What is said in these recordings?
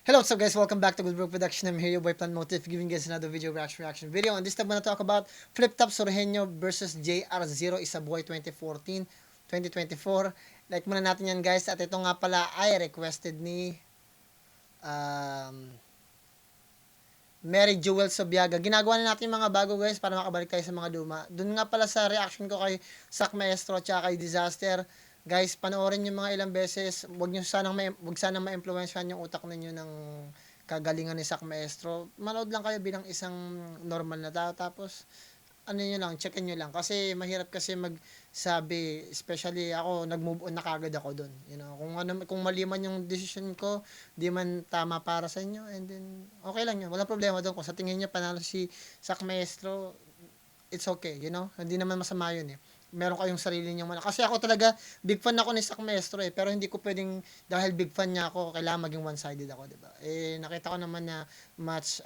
Hello, what's up guys? Welcome back to Good Bro Production. I'm here, your boy Plant Motive, giving you guys another reaction video. On this time, I'm gonna talk about Flip Top Sorhenyo versus JR0 Isaboy 2024. Like muna natin yan guys. At ito nga pala ay requested ni um, Mary Jewel Sobiaga. Ginagawa na natin yung mga bago guys para makabalik tayo sa mga luma. Doon nga pala sa reaction ko kay Sak Maestro at kay Disaster. Guys, panoorin nyo mga ilang beses. Wag sanang ma-influensyahan yung utak ninyo ng kagalingan ni Sak Maestro. Manood lang kayo bilang isang normal na tao. Tapos, ano nyo lang, checkin nyo lang. Kasi mahirap kasi magsabi, especially ako, nag-move on na kagad ako doon. You know, kung mali man yung decision ko, di man tama para sa inyo, and then, okay lang yun. Wala problema doon. Kung sa tingin nyo panalo si Sak Maestro, it's okay, you know? Hindi naman masama yun eh. Meron kayong sarili niyong kasi ako talaga, big fan ako ni Sak Maestro eh, pero hindi ko pwedeng, dahil big fan niya ako, kailangan maging one-sided ako, di ba? Eh, nakita ko naman na mas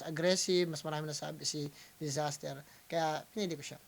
aggressive, mas marami nasabi si Disaster, kaya pinili ko siya.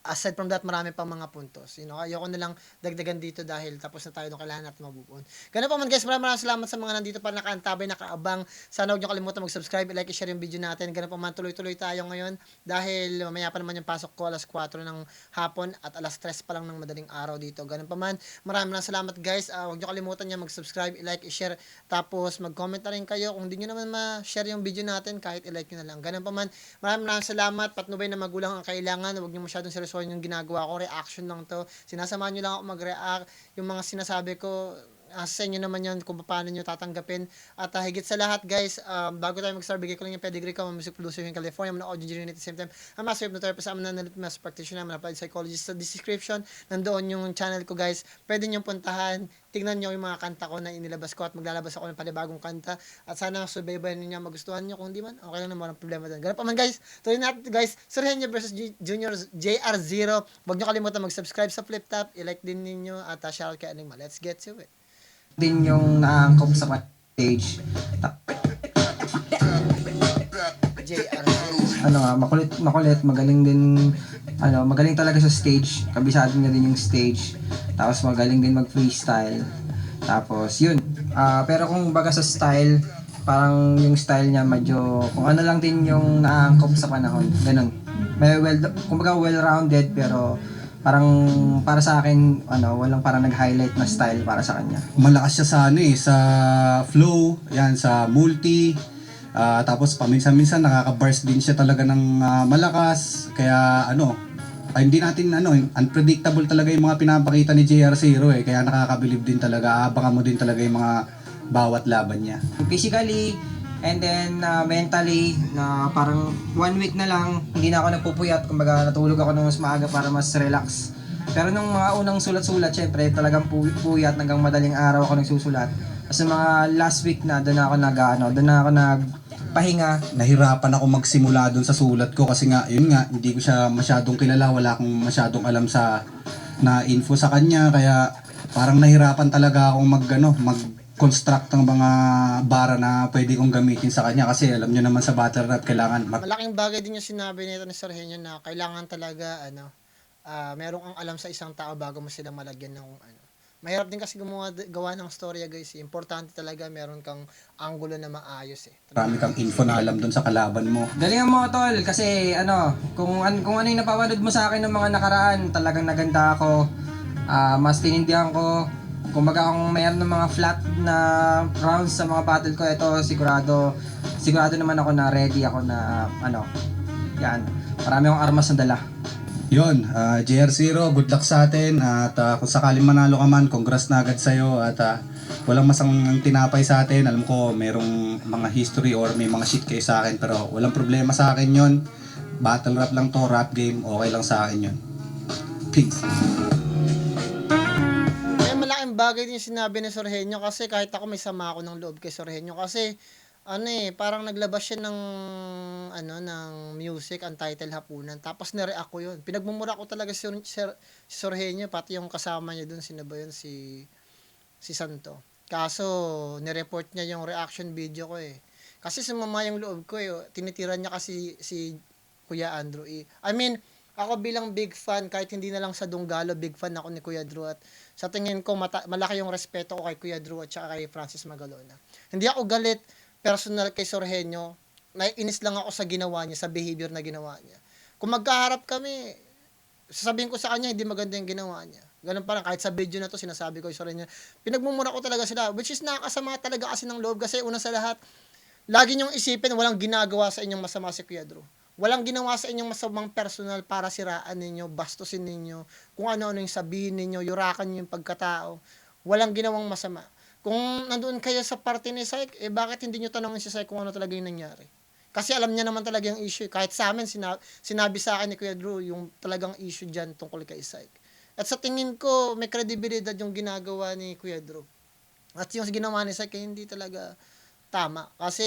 Aside from that, marami pang mga puntos. You know, ayoko na lang dagdagan dito dahil tapos na tayo nung kailangan natin mabubuon. Ganun pa man guys, maraming salamat sa mga nandito pa nakaantabay, nakaabang. Sana huwag niyo kalimutan mag-subscribe, like, share yung video natin. Ganun pa man, tuloy-tuloy tayo ngayon dahil mamaya pa naman yung pasok ko alas 4 ng hapon at alas 3 pa lang ng madaling araw dito. Ganun pa man, maraming salamat guys. Huwag niyo kalimutan niya mag-subscribe, like, share, tapos mag-comment na rin kayo. Kung hindi niyo naman ma-share yung video natin, kahit i-like niyo na lang. Ganun pa man, maraming salamat. Patnubay na magulang ang kailangan. Huwag niyo masyadong seryoso yung ginagawa ko, reaction lang to. Sinasamahan nyo lang ako mag-react. Yung mga sinasabi ko, sa inyo naman yun kung paano nyo tatanggapin. At higit sa lahat guys, bago tayo mag-start, bigay ko lang yung pedigree ko, music producer in California, I'm an audio engineer at the same time, I'm master hypnotherapist, I'm an analytic master practitioner, I'm an applied psychologist. Sa description, nandoon yung channel ko guys, pwede nyo puntahan, tignan nyo yung mga kanta ko na inilabas ko at maglalabas ako ng panibagong kanta. At sana subaybayan niyo, magustuhan nyo. Kung hindi man, okay lang naman, walang problema doon. Ganun pa man guys, tuloy natin guys, Sorhenyo versus Junior JR0. Huwag nyo kalimutan mag-subscribe sa Flip Top, i-like din ninyo at shoutout kay Enigma. Let's get to it. Din yung naangkop sa stage. JR0. Makulit, magaling din, magaling talaga sa stage. Kabisado niya din yung stage. Tapos magaling din mag-freestyle. Tapos yun. Pero kung baga sa style, parang yung style niya medyo, kung ano lang din yung naangkop sa panahon. Ganun. Kumbaga well-rounded, pero parang para sa akin, walang parang nag-highlight na style para sa kanya. Malakas siya sa sa flow, yan, sa multi. Tapos paminsan-minsan nakaka-burst din siya talaga ng malakas. Kaya hindi natin unpredictable talaga yung mga pinapakita ni JR0 eh. Kaya nakakabilib din talaga. Abangan mo din talaga yung mga bawat laban niya. Physically, and then mentally, na parang 1 week na lang, hindi na ako nagpupuyat. Kumbaga natulog ako nung mas maaga para mas relax. Pero nung mga unang sulat-sulat, syempre talagang puyat hanggang madaling araw ako nagsusulat. Kasi mga last week na, doon na ako nagpahinga. Nahirapan ako magsimula doon sa sulat ko kasi nga, yun nga, hindi ko siya masyadong kilala. Wala akong masyadong alam sa na info sa kanya. Kaya parang nahirapan talaga akong mag-construct ng mga bara na pwede kong gamitin sa kanya kasi alam nyo naman sa battle rap kailangan Malaking bagay din yung sinabi nito ni Sorhenyo na kailangan talaga meron kang alam sa isang tao bago mo sila malagyan ng Mahirap din kasi gawa ng storya guys. Importante talaga meron kang angulo na maayos eh. marami kang info na alam doon sa kalaban mo. Galingan mo tol, kasi kung ano yung napapanood mo sa akin ng mga nakaraan, talagang naganda ako. Mas tinindihan ko. Kumbaga kung mayroon ng mga flat na rounds sa mga battle ko, ito sigurado naman ako na ready ako na yan. Marami akong armas na dala. Yun, JR0, good luck sa atin at kung sakaling manalo ka man, congrats na agad sa'yo at walang masamang tinapay sa atin. Alam ko merong mga history or may mga shit kayo sa akin pero walang problema sa akin yon. Battle rap lang to, rap game, okay lang sa akin yon. Peace. Malaking bagay din yung sinabi ni Sorhenyo kasi kahit ako may sama ako ng loob kay Sorhenyo kasi parang naglabas siya ng ng music ang title Hapunan tapos na-react ko yun. Pinagmumura ko talaga si Sorhenyo pati yung kasama niya doon ba yun si Santo. Kaso ni-report niya yung reaction video ko eh. Kasi sumama yung loob ko eh. Tinitira niya kasi si Kuya Andrew I mean ako bilang big fan, kahit hindi na lang sa Dunggalo, big fan ako ni Kuya Drew at sa tingin ko malaki yung respeto ko kay Kuya Drew at saka kay Francis Magalona. Hindi ako galit personal kay Sorhenyo, naiinis lang ako sa ginawa niya, sa behavior na ginawa niya. Kung magkaharap kami, sasabihin ko sa kanya, hindi maganda yung ginawa niya. Ganun parang kahit sa video na to, sinasabi ko, sorry niya, pinagmumura ko talaga sila, which is nakakasama talaga kasi ng loob kasi una sa lahat, lagi niyong isipin, walang ginagawa sa inyong masama si Kuya Drew. Walang ginawa sa inyong masamang personal para siraan ninyo, bastusin ninyo, kung ano-ano yung sabihin ninyo, yurakan niyo yung pagkatao. Walang ginawang masama. Kung nandoon kayo sa party ni Syke, bakit hindi niyo tanongin si Syke kung ano talaga yung nangyari? Kasi alam niya naman talaga yung issue. Kahit sa amin, sinabi sa akin ni Kuya Drew yung talagang issue dyan tungkol kay Syke. At sa tingin ko, may kredibilidad yung ginagawa ni Kuya Drew. At yung ginawa ni Syke, hindi talaga tama. Kasi,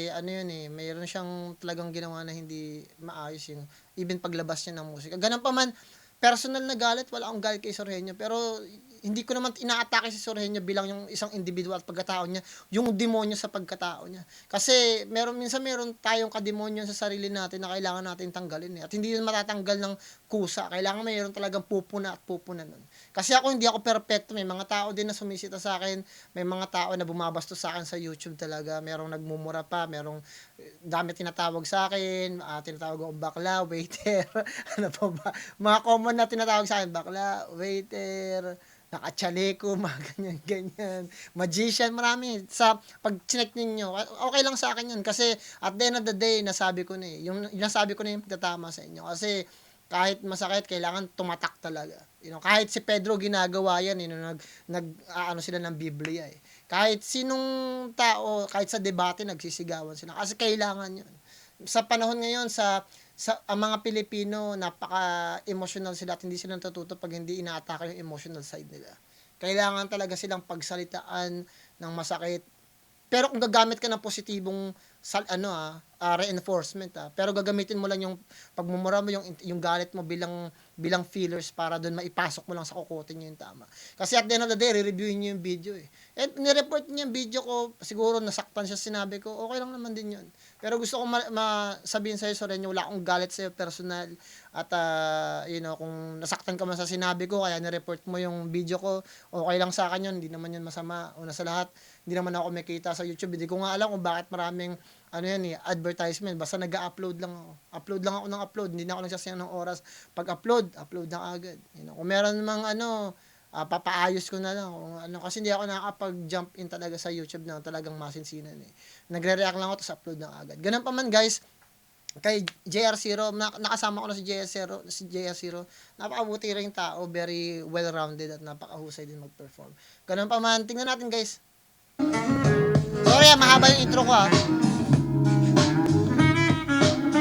ano yun mayroon siyang talagang ginawa na hindi maayos yung, even paglabas niya ng musika. Ganun pa man, personal na galit, wala akong galit kay Sorhenyo, pero hindi ko naman inaatake si Sorhenyo bilang yung isang individual at pagkatao niya, yung demonyo sa pagkatao niya. Kasi minsan meron tayong kademonyo sa sarili natin na kailangan natin tanggalin At hindi yun matatanggal ng kusa. Kailangan mayroon talagang pupuna at pupuna nun. Kasi ako hindi ako perfecto. May mga tao din na sumisita sa akin. May mga tao na bumabastos sa akin sa YouTube talaga. Merong nagmumura pa. Merong dami tinatawag sa akin. Tinatawag ako bakla, waiter. Ano pa ba? Mga common na tinatawag sa akin. Bakla, waiter, nakachaleko, mga ganyan-ganyan. Magician, marami. Sa pag-check ninyo, okay lang sa akin yun. Kasi at the end of the day, nasabi ko na Yung nasabi ko na yung pagtatama sa inyo. Kasi kahit masakit, kailangan tumatak talaga. Kahit si Pedro ginagawa yan, ano sila ng Biblia Kahit sinong tao, kahit sa debate, nagsisigawan sila. Kasi kailangan yun. Sa panahon ngayon, ang mga Pilipino, napaka-emotional sila at hindi sila natututo pag hindi inaatake yung emotional side nila. Kailangan talaga silang pagsalitaan ng masakit. Pero kung gagamit ka ng positibong reinforcement pero gagamitin mo lang yung pagmumura mo, yung galit mo bilang feelers para doon maipasok mo lang sa kukote niyo yung tama. Kasi at the end of the day, re-reviewin niyo yung video And ni-report niya yung video ko, siguro nasaktan siya, sinabi ko, okay lang naman din yun. Pero gusto ko sabihin sa'yo, Sorhenyo, wala akong galit sa'yo personal. At, kung nasaktan ka man sa sinabi ko, kaya ni-report mo yung video ko, okay lang sa akin yun, hindi naman yun masama. Una sa lahat, hindi naman ako makita sa YouTube. Hindi ko nga alam kung bakit maraming advertisement. Basta nag-upload lang ako. Upload lang ako ng upload. Hindi na ako nagsasayang ng oras. Pag upload na agad. Kung meron namang papaayos ko na lang. Kasi hindi ako nakakapag-jump in talaga sa YouTube na talagang masinsinan Nagre-react lang ako, tapos upload na agad. Ganun pa man guys, kay JR0, nakasama ko na si JR0, napakabuti rin tao, very well-rounded at napakahusay din mag-perform. Ganun pa man, tingnan natin guys. Sorry mahaba yung intro ko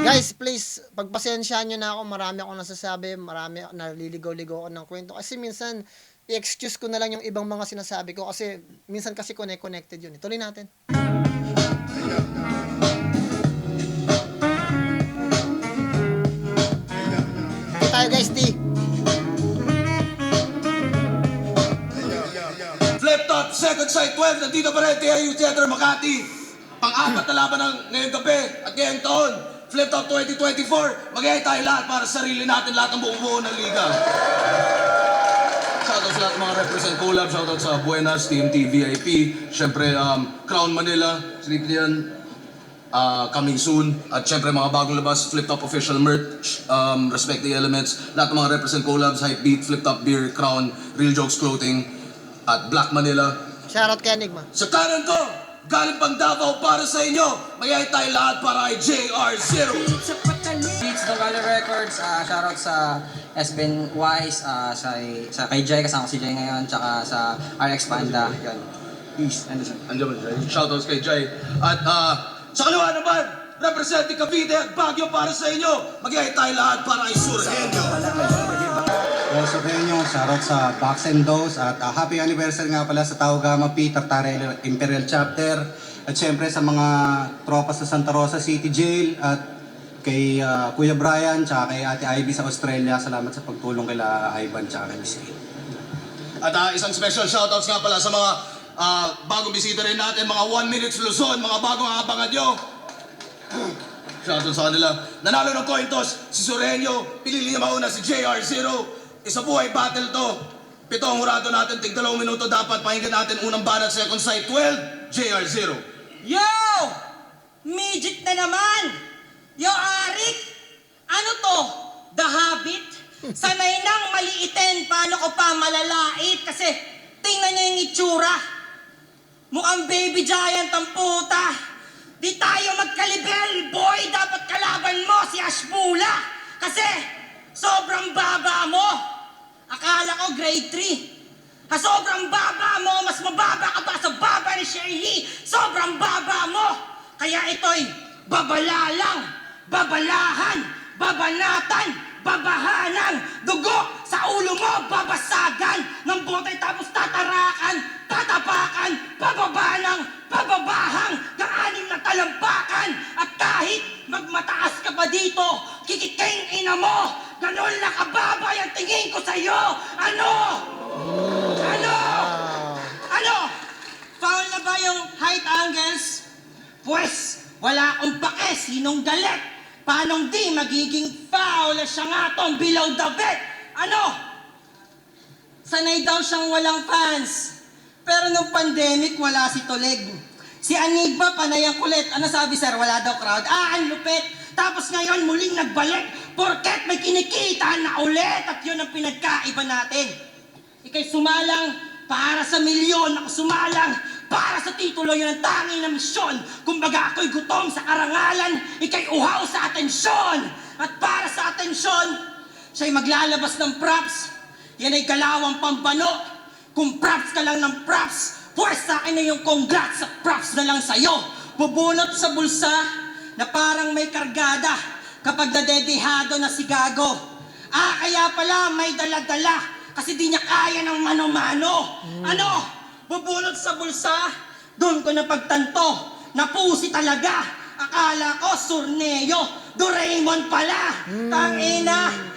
Guys, please, pagpasensyaan nyo na ako, marami akong nasasabi, marami naliligaw-ligaw ako ng kwento. Kasi minsan, i-excuse ko na lang yung ibang mga sinasabi ko kasi minsan kasi connected yun. Tuloy natin. Ito tayo guys, T. Flip Top, Second Sight 12, nandito pa rin, TIU Theater Makati. Pang-apat na laban ng ngayong gabi at ngayong taon. Flip Top 2024, mag-iay tayo lahat para sa sarili natin, lahat ng buong-buo ng liga. Shoutout sa lahat ng mga represent collab, shoutout sa Buenas, TMT, VIP, syempre Crown Manila, Sleeplian, coming soon, at syempre mga bagong labas, Flip Top official merch, Respect the Elements, lahat ng mga represent collabs, Hypebeat, Flip Top Beer, Crown, Real Jokes Clothing, at Black Manila. Shoutout kay Enigma. Sa kanan ko, galing pang Davao para sa inyo, magayay tayo lahat para kay JR0. Beats, Dunggalo Records, shoutout sa SBN Wise, sa kay Jai, kasama si Jai ngayon, tsaka sa RX Panda, yun. Peace, Andiyan ba Jai? Shoutouts kay Jai. At sa kaliwa naman, representing Cavite at Baguio para sa inyo, magayay tayo lahat para kay Sorhenyo. Sorhenyo, shoutout sa Box and Dose at happy anniversary nga pala sa Tau Gamma P, Tartare Imperial Chapter. At syempre sa mga tropa sa Santa Rosa City Jail at kay Kuya Brian tsaka kay Ate Ivy sa Australia. Salamat sa pagtulong kila Ivan tsaka kay Miss Kay. At isang special shoutouts nga pala sa mga bagong bisita rin natin, mga 1 Minutes Luzon, mga bagong abangan nyo. Shoutout sa kanila. Nanalo ng coin toss, si Sorenio. Pinili niya mauna si JR0. Isa buhay battle to. 7 ang hurado natin, tig 2 minuto dapat. Pakinggan natin unang banat, second side, 12, JR0. Yo! Midget na naman! Yo, Arik! Ano to? The Habit? Sanay nang maliitin, paano ko pa malalait? Kasi tingnan niyo yung itsura. Mukhang baby giant ang puta. Di tayo magkalibel, boy! Dapat kalaban mo si Ashbula! Kasi sobrang baba mo! Akala ko grade 3. Sobrang baba mo! Mas mababa ka pa sa baba ni Shirley! Sobrang baba mo! Kaya ito'y babala lang! Babalahan! Babanatan! Babahanang! Dugo sa ulo mo! Babasagan! Ng botay tapos tatarakan! Tatapakan! Bababanang! Bababahang! Kaanim na talampakan! At kahit magmataas ka pa dito, kikiking ina mo! Ganon na kababa yung tingin ko sa'yo! Ano? Ano? Ano? Foul na ba yung height angles? Pues, wala akong pake, sinong galit? Paanong di magiging foul siya nga tong below the bed? Ano? Sanay daw siyang walang fans. Pero nung pandemic, wala si Toleg. Si Anigma, panay ang kulit. Ano sabi, sir? Wala daw crowd. Ang lupit. Tapos ngayon, muling nagbalik. Porket may kinikita na ulit. At yun ang pinagkaiba natin. Ika'y sumalang para sa milyon. Ako sumalang para sa titulo. Yun ang tanging na misyon. Kumbaga ako'y gutom sa karangalan. Ika'y uhaw sa atensyon. At para sa atensyon, siya'y maglalabas ng props. Yan ay galawang pambano. Kung props ka lang ng props, pues sa akin na yung congrats sa props na lang sa'yo. Bubunot sa bulsa na parang may kargada kapag nadedehado na si Gago. Kaya pala may dala-dala kasi di niya kaya ng mano-mano. Ano? Bubunot sa bulsa, doon ko napagtanto na pusi talaga. Akala ko Surneo, Doraemon pala. Tangina.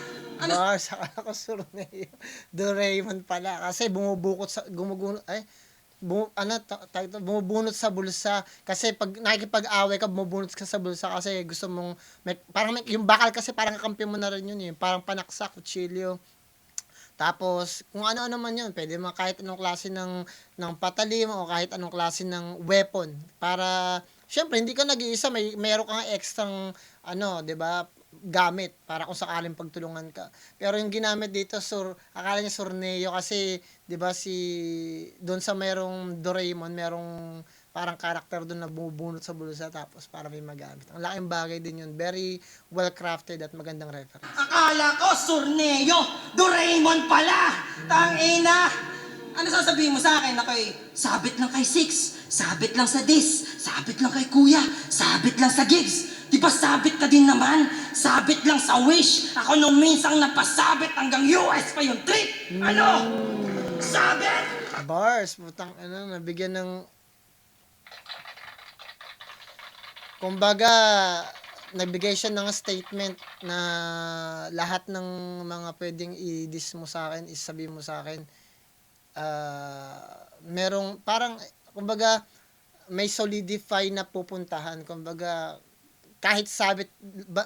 Ano? Bars, akala ko Surneo. Doraemon pala. Kasi bumubukot sa, bumubunot sa bulsa. Kasi pag nakikipag-away ka, bumubunot ka sa bulsa kasi gusto mong, yung bakal kasi parang kampi mo na rin yun eh. Parang panaksak, kutsilyo. Tapos, kung ano-ano man yun, pwede mo kahit anong klase ng patalim o kahit anong klase ng weapon. Para, syempre, hindi ka nag-iisa, mayroon kang extrang, di ba, gamit para kung sakaling pagtulungan ka. Pero yung ginamit dito, akala niya Surneo kasi, 'di ba, doon sa merong Doraemon, merong parang karakter doon na bumubunot sa bulsa tapos para may magamit. Ang laking bagay din yun. Very well crafted at magandang reference. Akala ko Surneo, Doraemon pala. Tangina. Ano sasabihin mo sa akin? Ako'y sabit lang kay Six, sabit lang sa Dis, sabit lang kay Kuya, sabit lang sa Gigs. Di ba sabit ka din naman? Sabit lang sa Wish. Ako nung minsang napasabit hanggang US pa yung trip. Ano? Sabit? Bars, putang nabigyan ng kumbaga nagbigay siya ng statement na lahat ng mga pwedeng i-diss mo sa akin, isabihin mo sa akin, merong parang kumbaga may solidify na pupuntahan, kumbaga kahit sabit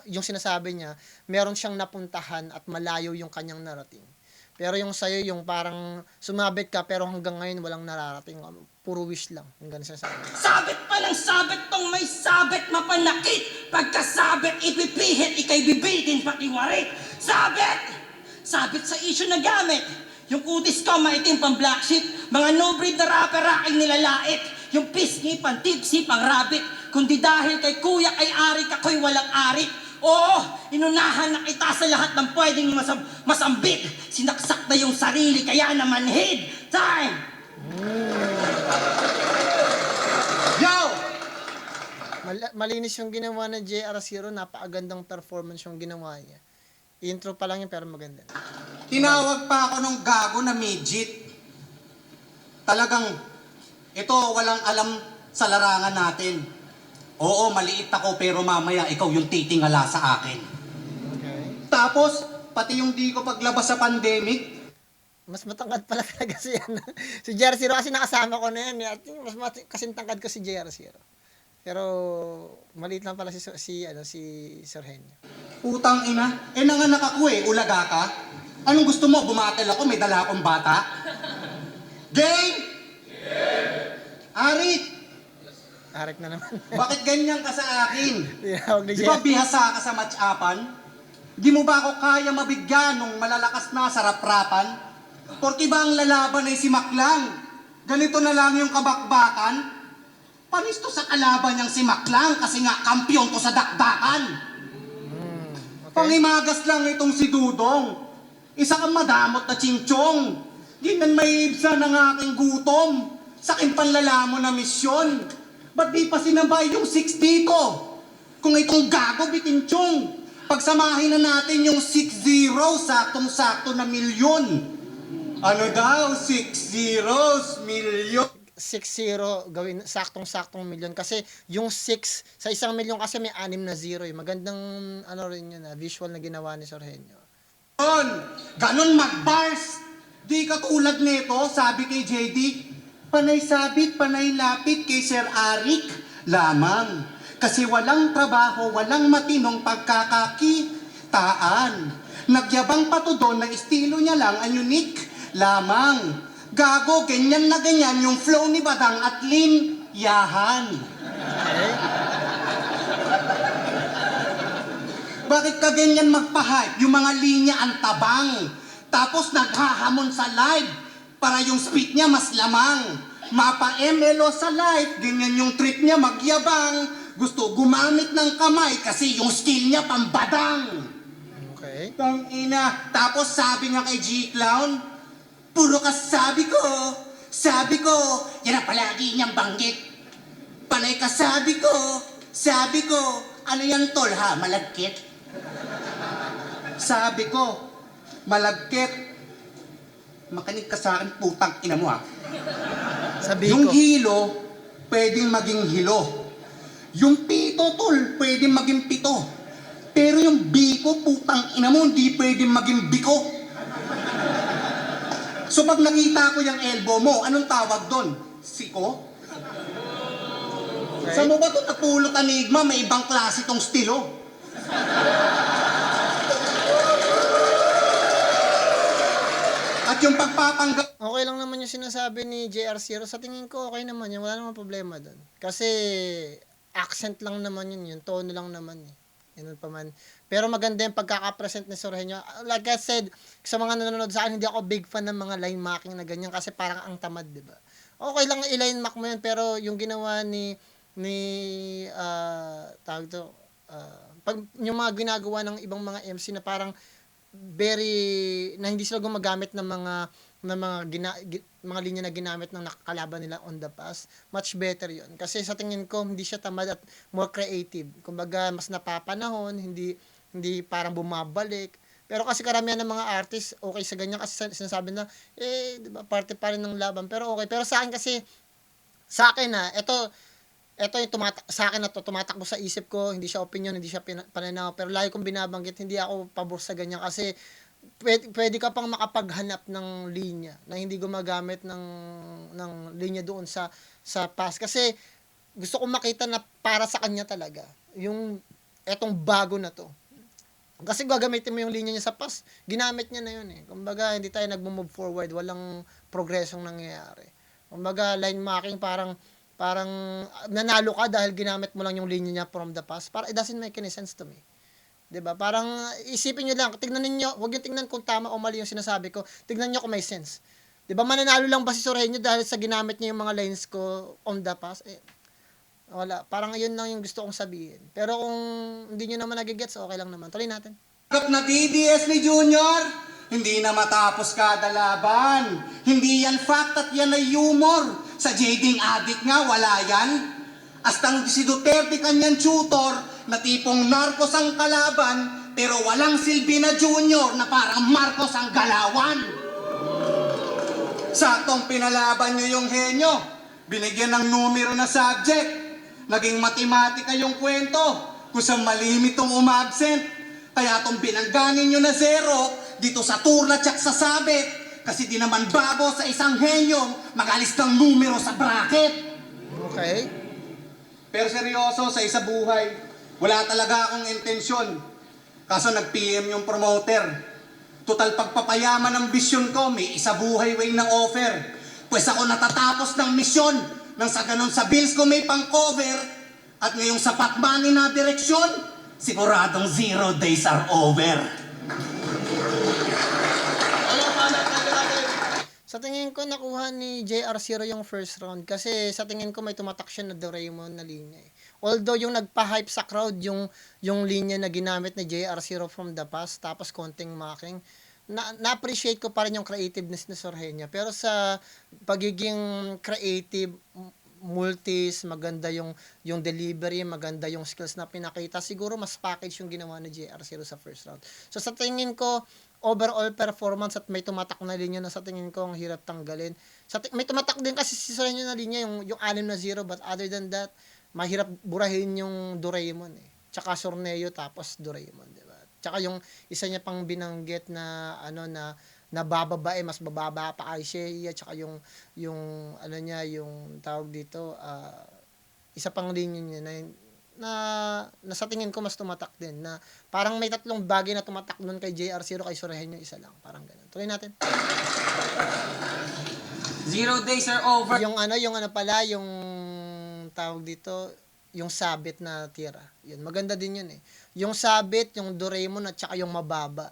yung sinasabi niya, meron siyang napuntahan at malayo yung kanyang narating. Pero yung sa'yo, yung parang sumabit ka pero hanggang ngayon walang nararating. Puro wish lang. Yung ganun sinasabi. Sabit pa ng sabit tong may sabit mapanakit. Pagkasabit, ipipihit, ikay bibitin pati warit. Sabit! Sabit sa issue na gamit. Yung kutis ko, maitim pang black sheep. Mga no-breed na rapper aking nilalait. Yung pisngi, pang tipsy, pang rabbit. Kundi dahil kay kuya, kay Arik, ako'y walang arik. Oo, inunahan na kita sa lahat ng pwedeng masambit. Sinaksak na yung sarili, kaya naman hid. Time! Yo! Malinis yung ginawa ng JR0, napakagandang performance yung ginawa niya. Intro pa lang yun pero maganda. Tinawag pa ako nung gago na midget. Talagang, ito walang alam sa larangan natin. Oo, maliit ako pero mamaya ikaw yung titingala sa akin. Okay. Tapos, pati yung di ko paglabas sa pandemic, Mas matangkad pala talaga si JR0 kasi nakasama ko na yan. I think mas kasing tangkad ko si JR0. Pero maliit lang pala si Sir Henyo. Putang ina. Nanganak ako ulaga ka. Anong gusto mo? Bumatel ako, may dala akong bata? Game? Arik, Arik na naman. bakit ganyan ka sa akin? Tinawag ni Di ba Jeff. bihasa ka sa match-upan? Di mo ba ako kaya mabigyan nung malalakas na sa raprapan? Porki ba ang lalaban ay si Maklang? Ganito na lang yung kabakbakan? Panisto sa kalaban niyang si Maklang kasi nga kampyon ko sa dakdakan. Pangimagas lang itong si Dudong. Isa kang madamot na chinchong. Di nan may ibsa ng aking gutom. Sa aking panlalamon na misyon. Ba't di pa sinabay yung 6 dito? Kung itong gago bitinchong. Pagsamahin na natin yung 6-0, saktong-sakto na milyon. Ano daw? 6 zeros, milyon. 6-0 gawin saktong-saktong milyon kasi yung 6 sa 1 milyon kasi may 6 na zero eh. Magandang rin yun visual na ginawa ni Sir Henyo. Ganon mag-bars. Di katulad nito, sabi kay JD, panay sabit, panay lapit kay Sir Arik lamang. Kasi walang trabaho, walang matinong pagkakakitaan. Nagyabang pa to doon na estilo niya lang ang unique lamang. Gago, ganyan na ganyan yung flow ni Badang at Lin Yahan. Okay? Bakit ka ganyan magpa-hype? Yung mga linya ang tabang. Tapos naghahamon sa live para yung speed niya mas lamang. Mapa-MLO sa live, ganyan yung trip niya magyabang. Gusto gumamit ng kamay kasi yung skill niya pambadang. Okay. Tangina. Tapos sabi niya kay G-Clown, puro ka sabi ko, yan ang palagi niyang banggit. Panay ka sabi ko, ano yan tol ha, malagkit? Sabi ko, malagkit. Makinig ka sa akin, putang ina mo ha. Sabi Yung ko. hilo, pwedeng maging hilo. Yung pito tol, pwedeng maging pito. Pero yung biko, putang ina mo, hindi pwedeng maging biko. So pag nakita ko yung elbow mo, anong tawag doon? Siko? Okay. Saan mo ba ito napulot enigma? May ibang klase tong stilo. At yung pagpapanggap Okay lang naman yung sinasabi ni JR0. Sa tingin ko, okay naman yun. Wala namang problema doon. Kasi, accent lang naman yun. Yung tono lang naman eh. Ganun pa man. Pero maganda yung pagkakapresent ni Sir Henyo. Like I said, sa mga nanonood sa akin, hindi ako big fan ng mga line marking na ganyan kasi parang ang tamad, di ba? Okay lang i-line mark mo yun, pero yung ginawa tawag to, pag yung mga ginagawa ng ibang mga MC na parang na hindi sila gumagamit ng mga mga linya na ginamit ng nakakalaban nila on the past, much better yon. Kasi sa tingin ko, hindi siya tamad at more creative. Kumbaga, mas napapanahon, hindi parang bumabalik. Pero kasi karamihan ng mga artists, okay sa ganyan kasi sinasabi na, di ba, parte pa rin ng laban. Pero okay. Pero sa akin kasi, ito yung sa akin na to, tumatakbo sa isip ko, hindi siya opinion, hindi siya pananaw, pero lagi kong binabanggit, hindi ako pabor sa ganyan kasi pwede ka pang makapaghanap ng linya na hindi gumagamit ng linya doon sa past kasi gusto kong makita na para sa kanya talaga yung etong bago na to. Kasi gagamitin mo yung linya niya sa past, ginamit niya na yun eh. Kumbaga, hindi tayo nagmo-move forward, walang progresong nangyayari. Kumbaga, line marking parang nanalo ka dahil ginamit mo lang yung linya niya from the past. It doesn't make any sense to me. 'Di ba? Parang isipin niyo lang, tignan niyo, huwag niyo tingnan kung tama o mali yung sinasabi ko. Tignan niyo kung may sense. 'Di ba? Mananalo lang ba si Sir Henyo dahil sa ginamit niya yung mga lines ko on the past? Wala. Parang yun lang yung gusto kong sabihin. Pero kung hindi niyo naman nagigets, okay lang naman. Tuloy natin. na DDS ni Junior, hindi na matapos kada laban. Hindi yan fact at yan ay humor. Sa jading addict nga, wala yan. Astang si Duterte kanyang tutor, na tipong narcos ang kalaban, pero walang silbi na Junior na parang Marcos ang galawan. Saktong pinalaban nyo yung Henyo. Binigyan ng numero na subject. Naging matematika yung kwento. Kung sa malimit tong umabsent. Kaya tong binangganin nyo na 0, dito sa turla tsak sa sabit. Kasi di naman bago sa isang Henyong magalis ng numero sa bracket. Okay. Pero seryoso, sa isa buhay, wala talaga akong intensyon. Kaso nag-PM yung promoter. Total pagpapayaman ng vision ko, may isa buhay way ng offer. Pues ako natatapos ng misyon nang sa ganun sa bills ko may pang-cover at ngayong sapat money na direksyon, siguradong 0 days are over. Sa tingin ko, nakuha ni JR0 yung first round kasi sa tingin ko may tumatak siya na Doraemon na linya eh. Although yung nagpa-hype sa crowd, yung linya na ginamit ni JR0 from the past, tapos konting mocking, na-appreciate ko pa rin yung creativeness ni Sorhenya. Pero sa pagiging creative, multis, maganda yung delivery, maganda yung skills na pinakita, siguro mas package yung ginawa ni JR0 sa first round. So sa tingin ko, overall performance at may tumatak na linya na sa tingin ko ang hirap tanggalin. May tumatak din kasi si Sorhenya na linya, yung 6-0, but other than that, mahirap burahin yung Doraemon eh. Tsaka Sorneo tapos Doraemon, di ba? Tsaka yung isa niya pang binanggit na na bababae, mas bababa pa kay Shea, tsaka yung ano niya, yung tawag dito, isa pang linya niya na sa tingin ko mas tumatak din, na parang may tatlong bagay na tumatak nun kay JR0, kay Sorhenya isa lang, parang ganun. Tuloy natin. 0 days are over. Yung pala, yung tawag dito, yung sabit na tira. Yun, maganda din yun eh. Yung sabit, yung Doraemon at saka yung mababa.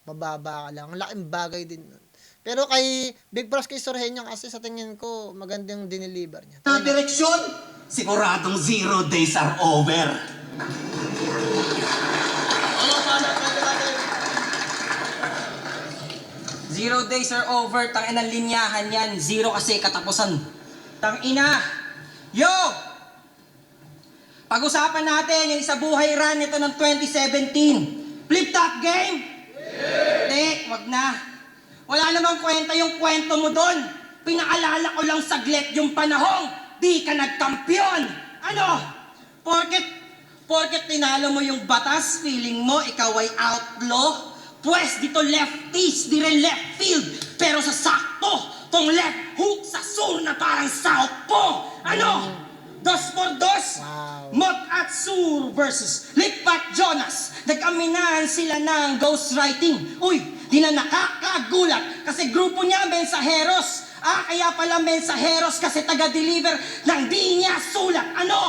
Mababa ka lang. Ang laking bagay din nun. Pero kay Big Bros kay Sorhenya kasi sa tingin ko magandang dineliver niya. Na direksyon, siguradong 0 days are over. 0 days are over. Tangina linyahan yan. 0 kasi katapusan. Tangina. Yo! Pag-usapan natin yung isa buhay run ito ng 2017. Flip top game? Hindi, wag na. Wala namang kwenta yung kwento mo doon. Pinaalala ko lang saglit yung panahong di ka nagkampiyon. Ano? Porket tinalo mo yung batas, feeling mo ikaw ay outlaw? Pwes dito lefties, di rin left field. Pero sa sakto, tong left hook sa sur na parang southpaw. Ano? 2 por 2. Wow. Mot at Sur versus Lipat Jonas. Nag-aminahan sila ng ghostwriting. Uy, di na nakakagulat kasi grupo niya mensaheros. Kaya pala mensaheros kasi taga-deliver ng di niya sulat. Ano?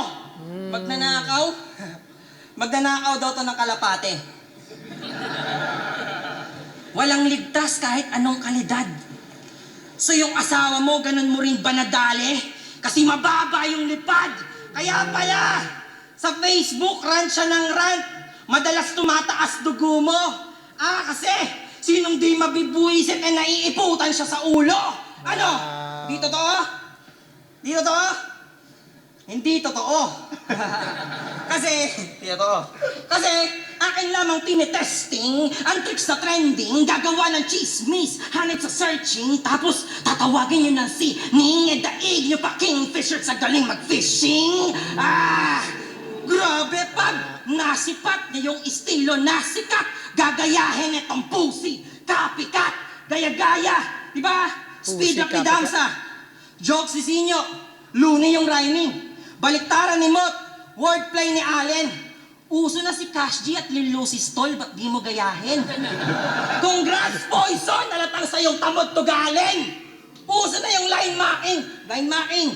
Magnanakaw? Magnanakaw daw to ng kalapate. Walang ligtas kahit anong kalidad. So yung asawa mo, ganun mo rin ba nadali? Kasi mababa yung lipad. Kaya pala, sa Facebook, rant siya ng rant. Madalas tumataas dugo mo. Kasi, sinong di mabibuisit ay naiiputan siya sa ulo. Ano? Di totoo? Di totoo? Hindi totoo. Kasi, di totoo. Kasi, akin lamang tinitesting ang tricks na trending, gagawa ng chismis, hanip sa searching, tapos tatawagin nyo ng si Ning, daig nyo pa kingfisher sa galing mag-fishing. Grabe pag nasipat niya yung estilo na sikat, gagayahin itong pussy, copycat, gaya-gaya, di ba? Speed up ni Damsa, jokes si Sinyo, luni yung rhyming, baliktaran ni Mot, wordplay ni Allen. Uso na si Cash G at Lil Lucy Stoll, ba't di mo gayahin? Congrats, Poison! Nalatang sa iyong tamod to galing! Uso na yung line marking! Line marking!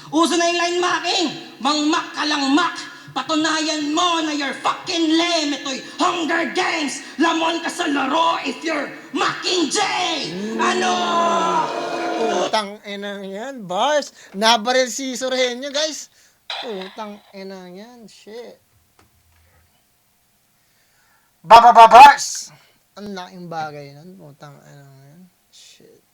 Uso na yung line marking! Mangmak ka lang mak! Patunayan mo na you're fucking lame! Ito'y Hunger Games! Lamon ka sa laro if you're Macking J! Ano? Putang enang yan, bars. Nabaril si Sorhenya, guys. Putang enang yan, shit. Bars! Ang laking bagay nun. Putang enang yan. Shit.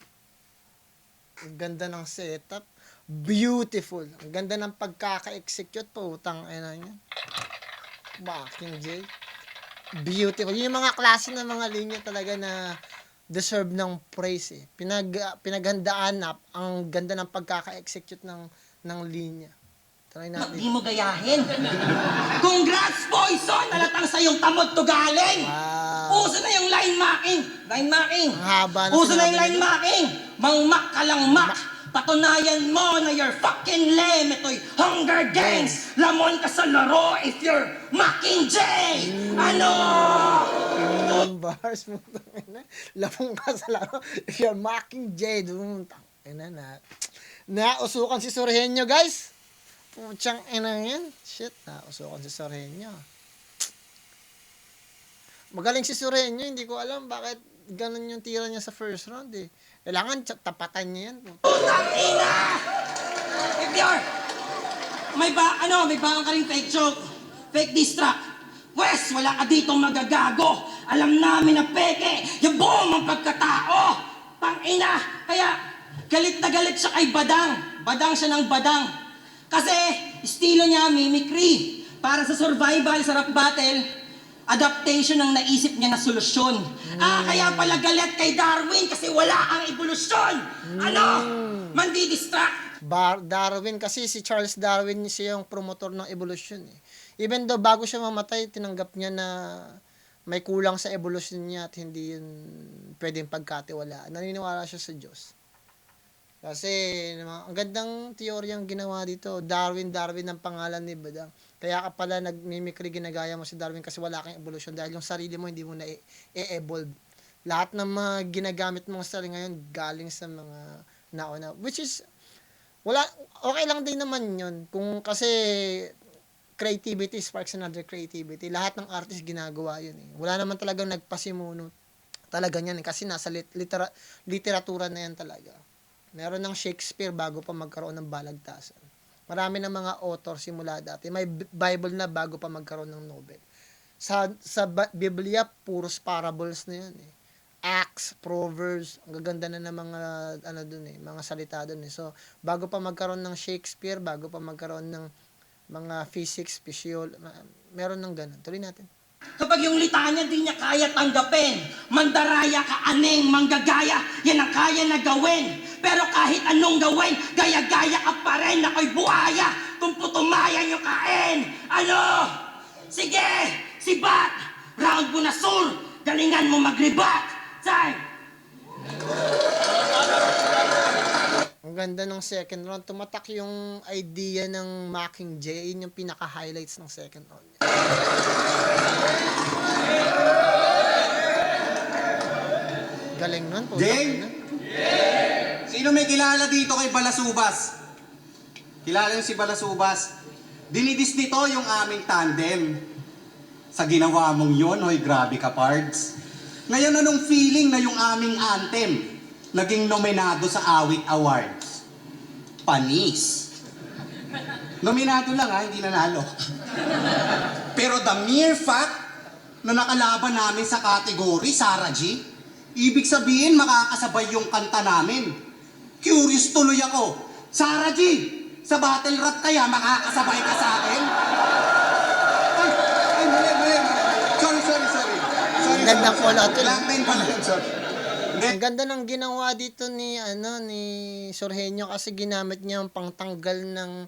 Ang ganda ng setup. Beautiful. Ang ganda ng pagkaka-execute. Putang enang yan. Macking J. Beautiful. Yung mga klase ng mga linya talaga na deserve ng praise eh. Pinaghandaan na ang ganda ng pagkaka-execute ng linya. Try Ba't natin. di mo gayahin? Congrats, Poison! Nalatang sa iyong tamod to galing! Wow. Uso na yung line marking! Line marking! Ang haba na Uso na sinabi yung line nila. marking! Mangmak ka lang mak! Patunayan mo na you're fucking lame. Ito'y Hunger Games. Lamon ka sa laro if you're Mockingjay. Ano? Yung bars mo, tangina. Labong ka sa laro. If you're Mockingjay, doon, tangina na. Nausukan si Sorhenyo, guys. Putsang ina yan. Shit, nausukan si Sorhenyo. Magaling si Sorhenyo, hindi ko alam bakit ganun yung tira niya sa first round eh. Kailangan tapatan niya yan. Putang ina! If you're... may baang ka rin fake joke. Fake diss track. Wes, wala ka dito magagago. Alam namin na peke. Yung buong mga pagkatao. Tang ina. Kaya, galit na galit siya kay Badang. Badang siya ng Badang. Kasi, estilo niya, mimicry. Para sa survival, sa rap battle, adaptation ang naisip niya na solusyon. Kaya pala galit kay Darwin kasi wala ang evolusyon. Ano? Mandi-distract. Darwin kasi si Charles Darwin siya yung promotor ng evolution eh. Even though bago siya mamatay, tinanggap niya na may kulang sa evolution niya at hindi yun pwedeng pagkatiwalaan. Naniniwala siya sa Diyos. Kasi ang gandang teoryang ginawa dito, Darwin ang pangalan ni Badang. Kaya ka pala nagmimikri, ginagaya mo si Darwin kasi wala kang evolution dahil yung sarili mo hindi mo na e-evolve. Lahat ng mga ginagamit mong sarili ngayon galing sa mga nauna. Which is, okay lang din naman yun. Kung kasi creativity sparks another creativity. Lahat ng artist ginagawa yun eh. Wala naman talagang nagpasimuno talaga yan eh. Kasi nasa literatura na yan talaga. Meron ng Shakespeare bago pa magkaroon ng balagtasan. Marami ng mga author simula dati. May Bible na bago pa magkaroon ng Nobel. Sa Biblia, puros parables na yan eh. Acts, Proverbs, ang gaganda na ng mga mga salita dun eh. So, bago pa magkaroon ng Shakespeare, bago pa magkaroon ng mga physics, meron ng ganun. Tuloy natin. Kapag yung litanya di niya kaya tanggapin, mandaraya ka aneng, manggagaya, yan ang kaya na gawin. Pero kahit anong gawin, gaya-gaya ka pa rin, ako'y buhaya, kung putumayan yung kain. Ano? Sige, sibat, round mo na sur, galingan mo mag-rebat. Time! Ang ganda ng second round. Tumatak yung idea ng Mockingjay. Yun yung pinaka-highlights ng second round. Galing nun po. Jay? Sino may kilala dito kay Balasubas? Kilala yung si Balasubas? Dinidis nito yung aming tandem. Sa ginawa mong yon, hoy grabe ka, Pards. Ngayon anong feeling na yung aming anthem naging nominado sa Awit Awards? Panis. Nominado lang ha, hindi nanalo. Pero the mere fact na nakalaban namin sa category, Sarah G, ibig sabihin makakasabay yung kanta namin. Curious tuloy ako. Sarah G, sa battle rap kaya makakasabay ka sa akin? Ay, mali. Sorry. Ganda ng call out yun. Black man pala yun, sorry. Ang ganda ng ginawa dito ni Sorhenyo kasi ginamit niya yung pangtanggal ng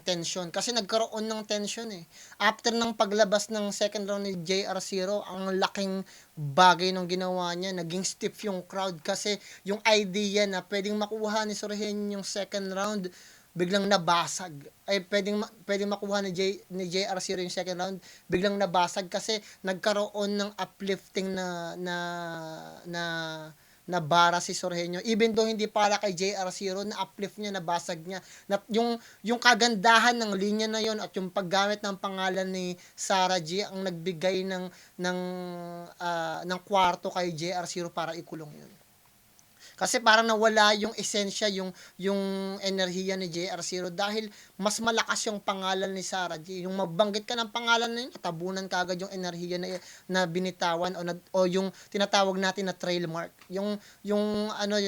tension kasi nagkaroon ng tension eh. After ng paglabas ng second round ni JR0, ang laking bagay ng ginawa niya, naging stiff yung crowd kasi yung idea na pwedeng makuha ni Sorhenyo yung second round biglang nabasag. Ay pwedeng makuha ni JR0 yung second round, biglang nabasag kasi nagkaroon ng uplifting na bara si Sorhenyo. Even though hindi para kay JR0, na uplift niya, nabasag niya. Yung kagandahan ng linya na yon at yung paggamit ng pangalan ni Sarah G ang nagbigay ng kwarto kay JR0 para ikulong yun. Kasi parang nawala yung esensya, yung enerhiya ni JR0 dahil mas malakas yung pangalan ni Sarah G. Yung magbanggit ka ng pangalan na yun, tabunan ka agad yung enerhiya na binitawan o yung tinatawag natin na trail mark. Yung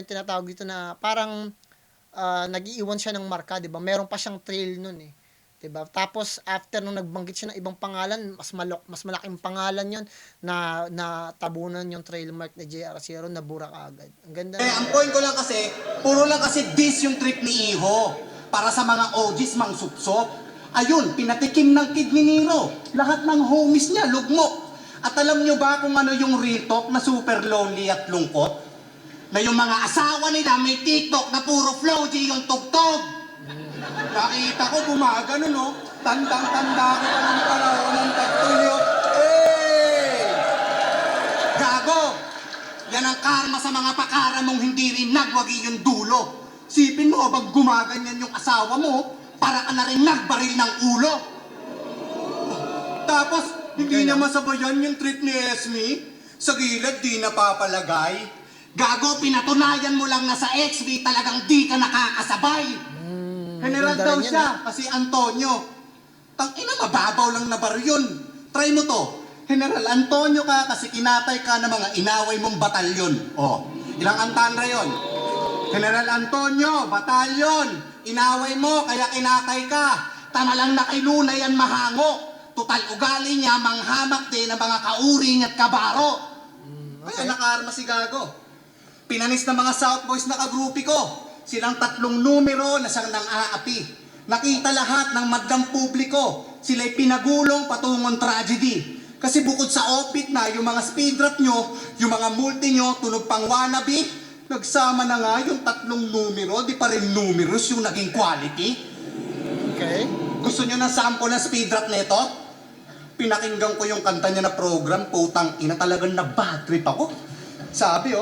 tinatawag dito na parang nag-iiwan siya ng marka, 'di ba? Meron pa siyang trail nun eh. 'Di ba? Tapos after nung nagbanggit siya ng ibang pangalan, mas malaking pangalan 'yon na tabunan yung trail mark ni JR0, nabura agad. Ang ganda. Ang point ko lang kasi, puro lang kasi this yung trip ni Iho. Para sa mga OGs mang supsop. Ayun, pinatikim ng kid ni Nero. Lahat ng homies niya, lugmok. At alam nyo ba kung ano yung real talk na super lonely at lungkot? na yung mga asawa nila may TikTok na puro Flow G yung tugtog. Nakita ko gumagano, no? Tandang-tanda ko pa ng panahon ng Tagtulyo. Gago! Yan ang karma sa mga pakara mong hindi rin nagwagi yung dulo. Sipin mo, pag gumaganyan yung asawa mo, para ka na rin nagbaril ng ulo. Tapos, hindi niya masabayan yung trip ni Esme. Sa gilid, di napapalagay. Gago, pinatunayan mo lang na sa XB talagang di ka nakakasabay. General ganda daw rin yan, siya, kasi Antonio. Tangina, mababaw lang na bar yun. Try mo to. General Antonio ka kasi kinatay ka ng mga inaway mong batalyon. Oh, ilang antandra yon? General Antonio, batalyon. Inaway mo, kaya kinatay ka. Tama lang na kay Luna yan mahango. Tutal ugali niya, manghamak din ng mga kauring at kabaro. Kaya nakaarma si Gago. Pinanis ng mga South Boys na kagrupi ko. Silang 3 numero na siyang nang-aapi. Nakita lahat ng madlang publiko. Sila'y pinagulong patungong tragedy. Kasi bukod sa opit na yung mga speed rap nyo, yung mga multi nyo, tunog pang wannabe, nagsama na nga yung 3 numero, di pa rin numerous yung naging quality. Okay. Gusto nyo ng sample na speed rap nito? Pinakinggan ko yung kanta niya na program, putang ina, talagang na-bad trip ako. Sabi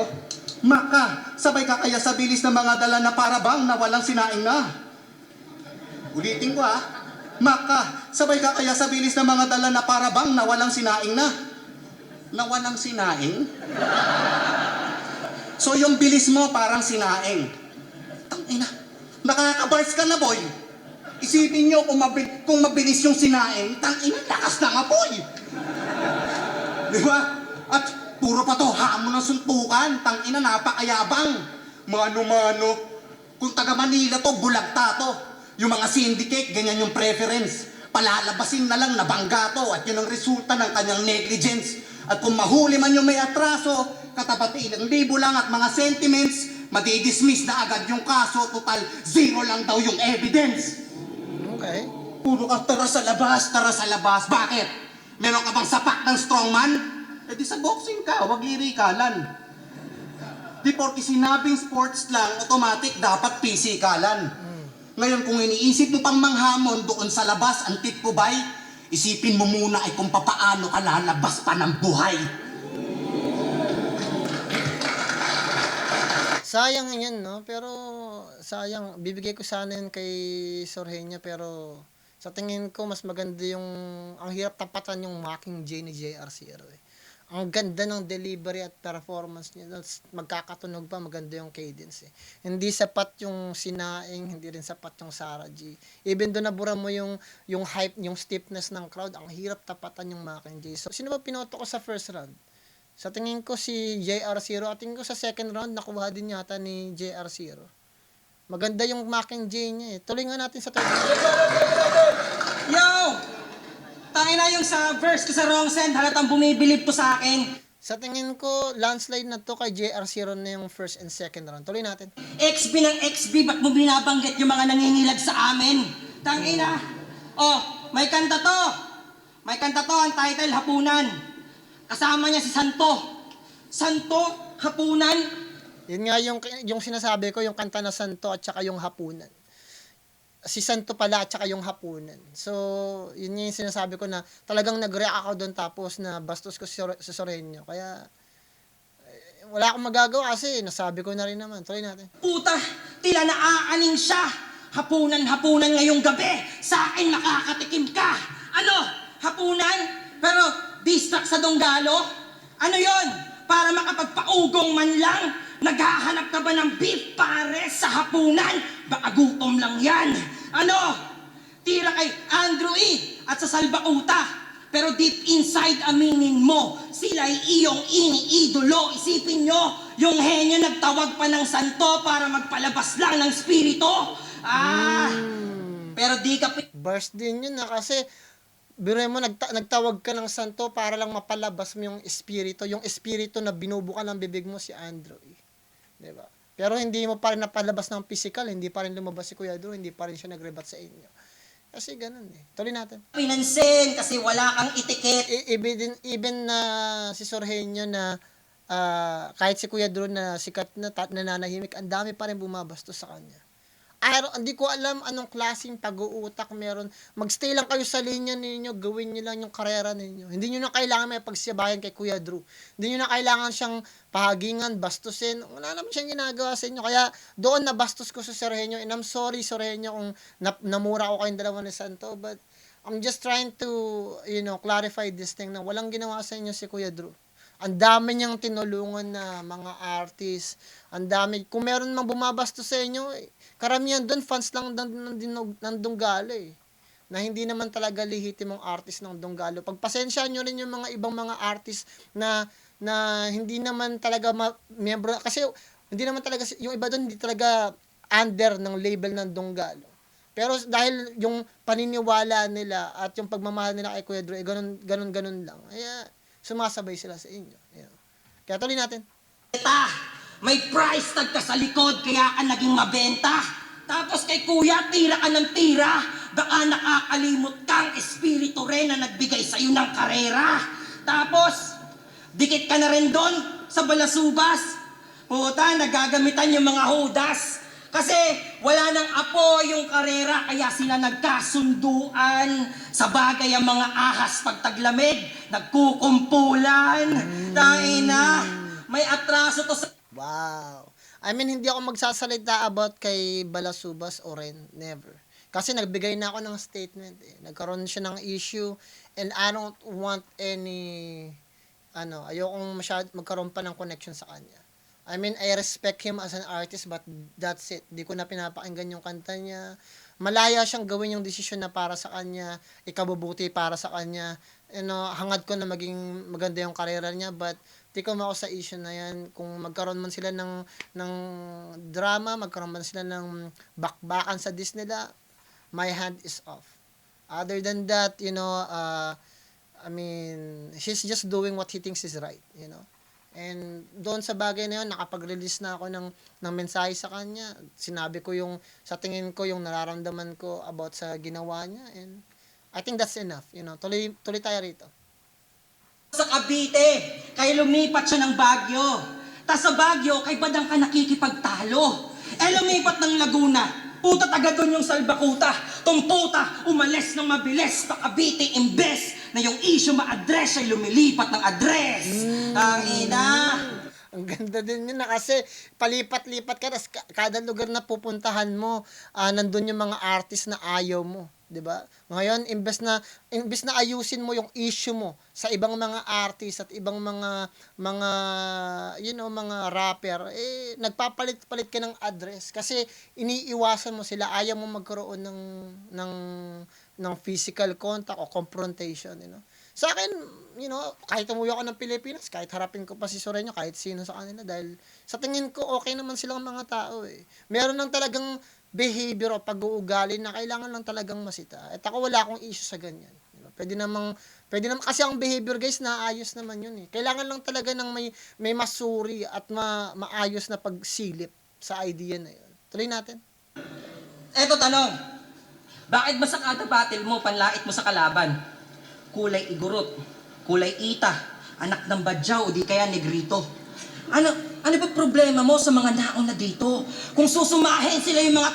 Maka, sabay ka kaya sa bilis ng mga dala na parabang na walang sinaing na. Ulitin ko Maka, sabay ka kaya sa bilis ng mga dala na parabang na walang sinaing na. Na walang sinaing? So yung bilis mo parang sinaing. Tangina, nakakabars ka na boy. Isipin nyo kung mabilis yung sinaing, tangina, lakas na nga boy. Di ba? At puro pa to, hamon ng suntukan. Tangina, napakayabang. Mano-mano. Kung taga Manila to, bulagta to. Yung mga syndicate, ganyan yung preference. Palalabasin na lang na bangga to at yun ang resulta ng kanyang negligence. At kung mahuli man yung may atraso, katapat ilang libo lang at mga sentiments, madidismiss na agad yung kaso. Total, 0 lang daw yung evidence. Okay. Puro ka, tara sa labas, tara sa labas. Bakit? Meron ka bang sapak ng strongman? Eh di sa boxing ka, wag lirikalan. Di porke sinabing sports lang, automatic dapat pisikalan. Ngayon kung iniisip mo pang manghamon doon sa labas, ang tip ko ba'y, isipin mo muna ay kung papaano ka lalabas pa ng buhay. Sayang yan, no? Pero, sayang. Bibigay ko sana yan kay Sorhenya, pero sa tingin ko, mas maganda yung, ang hirap tapatan yung Mockingjay ni JR0 eh. Ang ganda ng delivery at performance niya. Magkakatunog pa, maganda yung cadence eh. Hindi sapat yung sinaing, hindi rin sapat yung Sarah G. Even doon nabura mo yung hype, yung stiffness ng crowd, ang hirap tapatan yung Mockingjay. So, sino ba pinoto ko sa first round? Sa tingin ko si JR0, at tingin ko sa second round, nakuha din yata ni JR0. Maganda yung Mockingjay niya eh. Tuloy nga natin sa third round. Yo! Tangina yung sa verse ko sa wrong send, halatang bumibilib to sa akin. Sa tingin ko, landslide na to kay JR0 na yung first and second round. Tuloy natin. XB ng XB, ba't mo binabanggit yung mga nangingilag sa amin? Tangina. Oh, may kanta to. May kanta to, ang title, Hapunan. Kasama niya si Santo. Santo, Hapunan. Yun nga yung sinasabi ko, yung kanta na Santo at saka yung Hapunan. Si Santo pala at saka yung Hapunan. So, yun yung sinasabi ko na talagang nag-react ako doon tapos na bastos ko si Sorhenyo. Kaya, wala akong magagawa kasi nasabi ko na rin naman. Tuloy natin. Puta, tila naaaning siya. Hapunan ngayong gabi. Sa akin makakatikim ka. Ano? Hapunan? Pero distract sa Donggalo? Ano yon? Para makapagpaugong man lang? Naghahanap ka ba ng beef pare sa hapunan? Baka gutom lang yan. Ano? Tira kay Andrew E. at sa Salbakuta. Pero deep inside aminin mo, sila'y iyong iniidolo. Isipin nyo, yung henyo nagtawag pa ng santo para magpalabas lang ng spirito. Pero di ka... Burst din yun na kasi biro mo, nagtawag ka ng santo para lang mapalabas mo yung espiritu na binubuka ng bibig mo si Andrew E. Diba? Pero hindi mo pa rin napalabas ng physical, hindi pa rin lumabas si Kuya Drew, hindi pa rin siya nagrebat sa inyo. Kasi ganun eh. Tuloy natin. Pinansin kasi wala kang etiket. Even na si Sorhenyo na kahit si Kuya Drew na sikat na nananahimik, ang dami pa rin bumabastos sa kanya. Hindi ko alam anong klaseng pag-uutak meron. Magstay lang kayo sa linya ninyo, gawin niyo lang yung karera ninyo. Hindi niyo na kailangan may pagsibayan kay Kuya Drew. Hindi niyo na kailangan siyang pahagingan, bastusin. Wala naman siyang ginagawa sa inyo. Kaya doon nabastos ko sa Sergenio, and I'm sorry, Sergenio, kung namura ko kayong dalawa ni Santo, but I'm just trying to, clarify this thing na walang ginawa sa inyo si Kuya Drew. Ang dami niyang tinulungan na mga artist. Ang dami. Kung meron mang bumabasto sa inyo, karamihan doon, fans lang ng Donggalo eh. Na hindi naman talaga lehitimong artist ng Donggalo. Pagpasensyaan nyo rin yung mga ibang mga artist na hindi naman talaga miyembro. Kasi hindi naman talaga, yung iba doon hindi talaga under ng label ng Donggalo. Pero dahil yung paniniwala nila at yung pagmamahal nila kay Kuya Drew, ganun lang. Kaya, sumasabay sila sa inyo. Kaya tuloy natin. May price tag ka sa likod, kaya ka naging mabenta. Tapos kay kuya, tira ka ng tira. Baka nakakalimot kang espiritu rin na nagbigay sa'yo ng karera. Tapos, dikit ka na rin doon sa balasubas. Puta, nagagamitan yung mga hudas. Kasi wala nang apo yung karera, kaya sila nagkasunduan. Sa bagay ang mga ahas pag taglamig, nagkukumpulan. Taina, may atraso to sa... Wow. I mean, hindi ako magsasalita about kay Balasubas o Ren. Never. Kasi nagbigay na ako ng statement. Nagkaroon siya ng issue and I don't want ayokong magkaroon pa ng connection sa kanya. I mean, I respect him as an artist, but that's it. Di ko na pinapakinggan yung kanta niya. Malaya siyang gawin yung desisyon na para sa kanya, ikabubuti para sa kanya. Hangad ko na maging maganda yung karera niya, but di ko ako sa issue na yan. Kung magkaroon man sila ng drama, magkaroon man sila ng bakbakan sa Disneyland, my hand is off. Other than that, he's just doing what he thinks is right, And doon sa bagay na yun, nakapag-release na ako ng mensahe sa kanya. Sinabi ko sa tingin ko, yung nararamdaman ko about sa ginawa niya. And I think that's enough. Tuloy tayo rito. Sa Cavite, kay lumipat siya ng Baguio. Tas sa Baguio, kay Badang ka nakikipagtalo. Lumipat ng Laguna. Puta taga doon yung Salbakuta. Tumputa, umalis ng mabilis pa Cavite, imbes na yung issue ma-address ay lumilipat ng address. Tangina. Ang ganda din yun na kasi palipat-lipat ka, kada lugar na pupuntahan mo, nandun yung mga artist na ayaw mo, 'di ba? Ngayon, imbes na ayusin mo yung issue mo sa ibang mga artist at ibang mga mga rapper, nagpapalit-palit ka ng address kasi iniiwasan mo sila, ayaw mo magkaroon ng physical contact o confrontation, Sa akin, kahit umuwi ako ng Pilipinas, kahit harapin ko pa si Sergenio, kahit sino sa kanila, dahil sa tingin ko, okay naman silang mga tao eh. Meron lang talagang behavior o pag-uugali na kailangan lang talagang masita. At ako wala akong issue sa ganyan. Pwede naman kasi ang behavior guys, naayos naman yun eh. Kailangan lang talaga ng may masuri at maayos na pagsilip sa idea na yun. Tuloy natin. Eto tanong, bakit ba sa kada battle mo, panlait mo sa kalaban? Kulay igurot, kulay ita, anak ng badyaw, o di kaya negrito. Ano ba problema mo sa mga naong na dito? Kung susumahin sila yung mga